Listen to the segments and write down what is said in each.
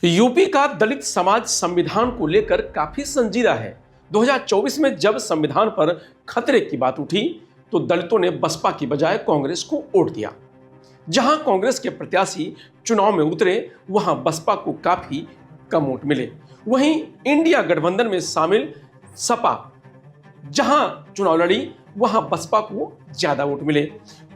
UP का दलित समाज संविधान को लेकर काफी संजीदा है। 2024 में जब संविधान पर खतरे की बात उठी तो दलितों ने बसपा की बजाय कांग्रेस को वोट दिया। जहां कांग्रेस के प्रत्याशी चुनाव में उतरे वहां बसपा को काफी कम वोट मिले। वहीं इंडिया गठबंधन में शामिल सपा जहां चुनाव लड़ी वहां बसपा को ज्यादा वोट मिले।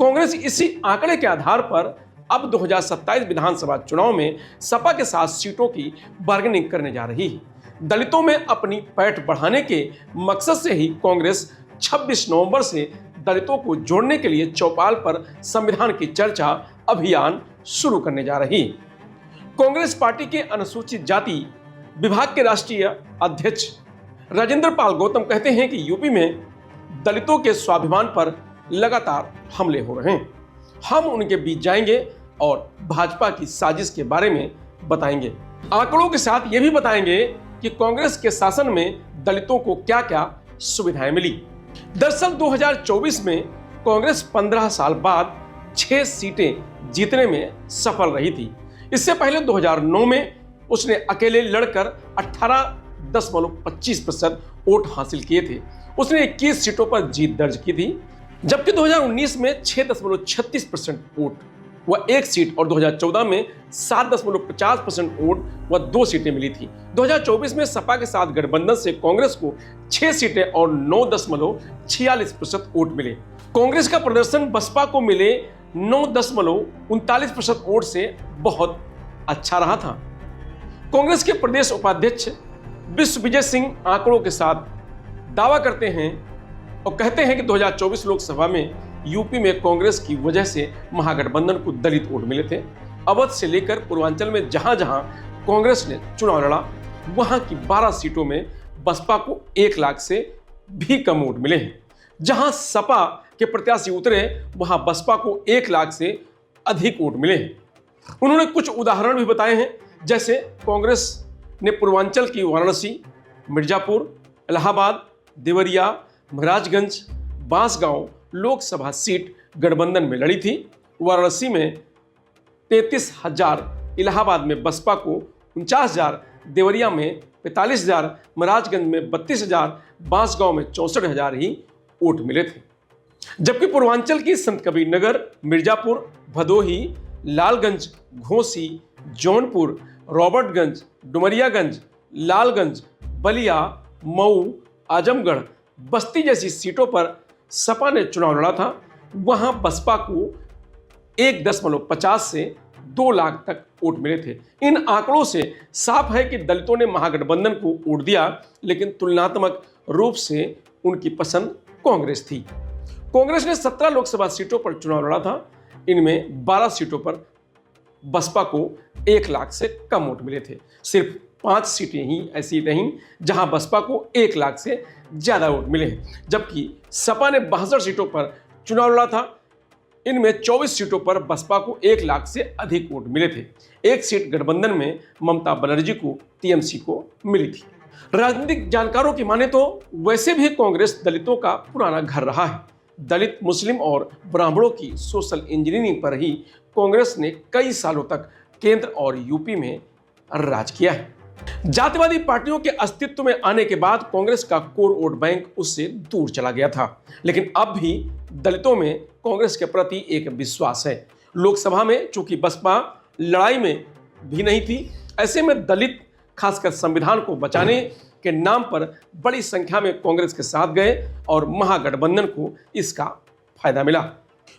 कांग्रेस इसी आंकड़े के आधार पर अब 2027 विधानसभा चुनाव में सपा के साथ सीटों की बार्गेनिंग करने जा रही है। दलितों में अपनी पैठ बढ़ाने के मकसद से ही कांग्रेस 26 नवंबर से दलितों को जोड़ने के लिए चौपाल पर संविधान की चर्चा अभियान शुरू करने जा रही है। कांग्रेस पार्टी के अनुसूचित जाति विभाग के राष्ट्रीय अध्यक्ष राजेंद्र पाल गौतम कहते हैं कि यूपी में दलितों के स्वाभिमान पर लगातार हमले हो रहे हैं। हम उनके बीच जाएंगे और भाजपा की साजिश के बारे में बताएंगे। आंकड़ों के साथ ये भी बताएंगे कि कांग्रेस के शासन में दलितों को क्या क्या सुविधाएं मिली। दरअसल 2024 में कांग्रेस 15 साल बाद 6 सीटें जीतने में सफल रही थी। इससे पहले 2009 में उसने अकेले लड़कर 18.25% वोट हासिल किए थे। उसने 21 सीटों पर जीत दर्ज की थी, जबकि 2019 में 6.36% वोट व 1 सीट और 2014 में 7.50% वोट व 2 सीटें मिली थी। 2024 में सपा के साथ गठबंधन से कांग्रेस को 6 सीटें और 9.46% वोट मिले। कांग्रेस का प्रदर्शन बसपा को मिले 9.39% वोट से बहुत अच्छा रहा था। कांग्रेस के प्रदेश उपाध्यक्ष विश्वविजय सिंह आंकड़ों के साथ दावा करते हैं और कहते हैं कि 2024 लोकसभा में यूपी में कांग्रेस की वजह से महागठबंधन को दलित वोट मिले थे। अवध से लेकर पूर्वांचल में जहां जहां कांग्रेस ने चुनाव लड़ा वहां की 12 सीटों में बसपा को 1 लाख से भी कम वोट मिले हैं। जहां सपा के प्रत्याशी उतरे वहां बसपा को 1 लाख से अधिक वोट मिले हैं। उन्होंने कुछ उदाहरण भी बताए हैं, जैसे कांग्रेस ने पूर्वांचल की वाराणसी, मिर्जापुर, इलाहाबाद, देवरिया, महाराजगंज, बांसगांव लोकसभा सीट गठबंधन में लड़ी थी। वाराणसी में 33,000, इलाहाबाद में बसपा को 49,000, देवरिया में 45,000, महाराजगंज में 32,000, बांसगांव में 64,000 ही वोट मिले थे। जबकि पूर्वांचल की संत कबीर नगर, मिर्जापुर, भदोही, लालगंज, घोसी, जौनपुर, रॉबर्टगंज, डुमरियागंज, लालगंज, बलिया, मऊ, आजमगढ़, बस्ती जैसी सीटों पर सपा ने चुनाव लड़ा था। वहां बसपा को 1.50 से 2 लाख तक वोट मिले थे। इन आंकड़ों से साफ है कि दलितों ने महागठबंधन को वोट दिया, लेकिन तुलनात्मक रूप से उनकी पसंद कांग्रेस थी। कांग्रेस ने 17 लोकसभा सीटों पर चुनाव लड़ा था। इनमें 12 सीटों पर बसपा को 1 लाख से कम वोट मिले थे। सिर्फ 5 सीटें ही ऐसी रहीं जहां बसपा को 1 लाख से ज्यादा वोट मिले हैं, जबकि सपा ने 62 सीटों पर चुनाव लड़ा था। इनमें 24 सीटों पर बसपा को 1 लाख से अधिक वोट मिले थे। 1 सीट गठबंधन में ममता बनर्जी को, टीएमसी को मिली थी। राजनीतिक जानकारों की माने तो वैसे भी कांग्रेस दलितों का पुराना घर रहा है। दलित, मुस्लिम और ब्राह्मणों की सोशल इंजीनियरिंग पर ही कांग्रेस ने कई सालों तक केंद्र और यूपी में राज किया है। जातिवादी पार्टियों के अस्तित्व में आने के बाद कांग्रेस का कोर वोट बैंक उससे दूर चला गया था, लेकिन अब भी दलितों में कांग्रेस के प्रति एक विश्वास है। लोकसभा में चूंकि बसपा लड़ाई में भी नहीं थी, ऐसे में दलित खासकर संविधान को बचाने के नाम पर बड़ी संख्या में कांग्रेस के साथ गए और महागठबंधन को इसका फायदा मिला।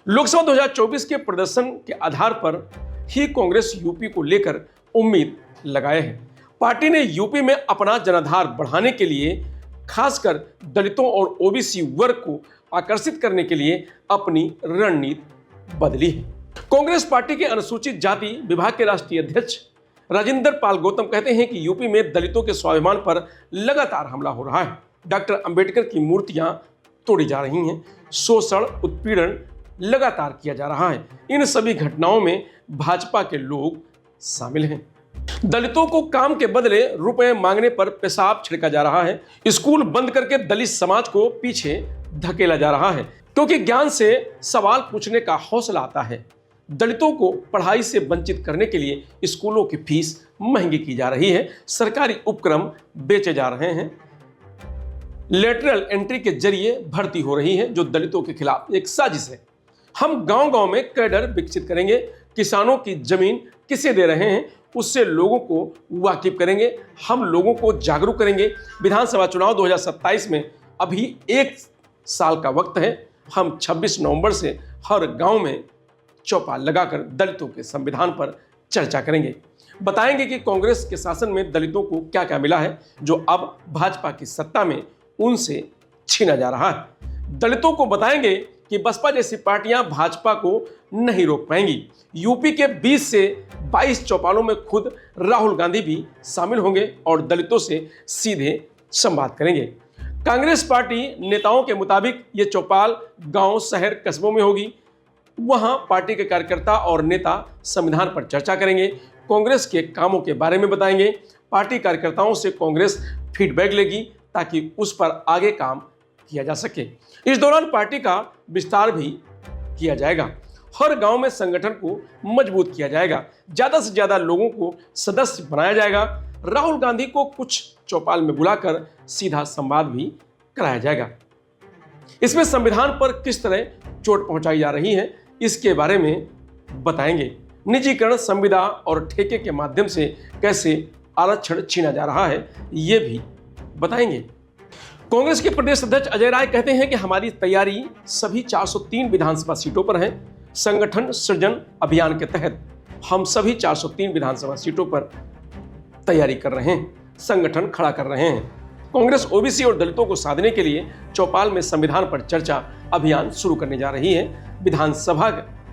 लोकसभा 2024 के प्रदर्शन के आधार पर ही कांग्रेस यूपी को लेकर उम्मीद लगाए है। पार्टी ने यूपी में अपना जनाधार बढ़ाने के लिए खासकर दलितों और ओबीसी वर्ग को आकर्षित करने के लिए अपनी रणनीति बदली है। कांग्रेस पार्टी के अनुसूचित जाति विभाग के राष्ट्रीय अध्यक्ष राजेंद्र पाल गौतम कहते हैं कि यूपी में दलितों के स्वाभिमान पर लगातार हमला हो रहा है। डॉक्टर अंबेडकर की मूर्तियां तोड़ी जा रही हैं, शोषण, उत्पीड़न लगातार किया जा रहा है। इन सभी घटनाओं में भाजपा के लोग शामिल हैं। दलितों को काम के बदले रुपए मांगने पर पेशाब छिड़का जा रहा है। स्कूल बंद करके दलित समाज को पीछे धकेला जा रहा है, क्योंकि ज्ञान से सवाल पूछने का हौसला आता है। दलितों को पढ़ाई से वंचित करने के लिए स्कूलों की फीस महंगी की जा रही है, सरकारी उपक्रम बेचे जा रहे हैं, लेटरल एंट्री के जरिए भर्ती हो रही है, जो दलितों के खिलाफ एक साजिश है। हम गांव-गांव में कैडर विकसित करेंगे, किसानों की जमीन किसे दे रहे हैं उससे लोगों को वाकिफ करेंगे, हम लोगों को जागरूक करेंगे। विधानसभा चुनाव 2027 में अभी 1 साल का वक्त है। हम 26 नवंबर से हर गांव में चौपाल लगाकर दलितों के संविधान पर चर्चा करेंगे, बताएंगे कि कांग्रेस के शासन में दलितों को क्या क्या मिला है जो अब भाजपा की सत्ता में उनसे छीना जा रहा है। दलितों को बताएंगे कि बसपा जैसी पार्टियां भाजपा को नहीं रोक पाएंगी। यूपी के 20 से 22 चौपालों में खुद राहुल गांधी भी शामिल होंगे और दलितों से सीधे संवाद करेंगे। कांग्रेस पार्टी नेताओं के मुताबिक ये चौपाल गांव, शहर, कस्बों में होगी। वहां पार्टी के कार्यकर्ता और नेता संविधान पर चर्चा करेंगे, कांग्रेस के कामों के बारे में बताएंगे। पार्टी कार्यकर्ताओं से कांग्रेस फीडबैक लेगी ताकि उस पर आगे काम किया जा सके। इस दौरान पार्टी का विस्तार भी किया जाएगा। हर गांव में संगठन को मजबूत किया जाएगा, ज्यादा से ज्यादा लोगों को सदस्य बनाया जाएगा। राहुल गांधी को कुछ चौपाल में बुलाकर सीधा संवाद भी कराया जाएगा। इसमें संविधान पर किस तरह चोट पहुंचाई जा रही है इसके बारे में बताएंगे। निजीकरण, संविदा और ठेके के माध्यम से कैसे आरक्षण छीना जा रहा है ये भी बताएंगे। कांग्रेस के प्रदेश अध्यक्ष अजय राय कहते हैं कि हमारी तैयारी सभी 403 विधानसभा सीटों पर है। संगठन सृजन अभियान के तहत हम सभी 403 विधानसभा सीटों पर तैयारी कर रहे हैं, संगठन खड़ा कर रहे हैं। कांग्रेस ओबीसी और दलितों को साधने के लिए चौपाल में संविधान पर चर्चा अभियान शुरू करने जा रही है। विधानसभा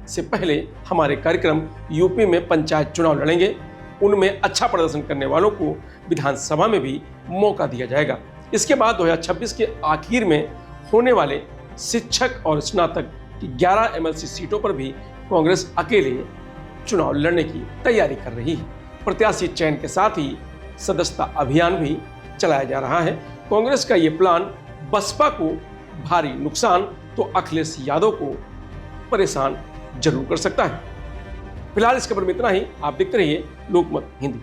से पहले हमारे कार्यक्रम यूपी में पंचायत चुनाव लड़ेंगे, उनमें अच्छा प्रदर्शन करने वालों को विधानसभा में भी मौका दिया जाएगा। इसके बाद 2026 के आखिर में होने वाले शिक्षक और स्नातक की 11 एमएलसी सीटों पर भी कांग्रेस अकेले चुनाव लड़ने की तैयारी कर रही है। प्रत्याशी चयन के साथ ही सदस्यता अभियान भी चलाया जा रहा है। कांग्रेस का ये प्लान बसपा को भारी नुकसान तो अखिलेश यादव को परेशान जरूर कर सकता है। फिलहाल इस खबर में इतना ही। आप देखते रहिए लोकमत हिंदी।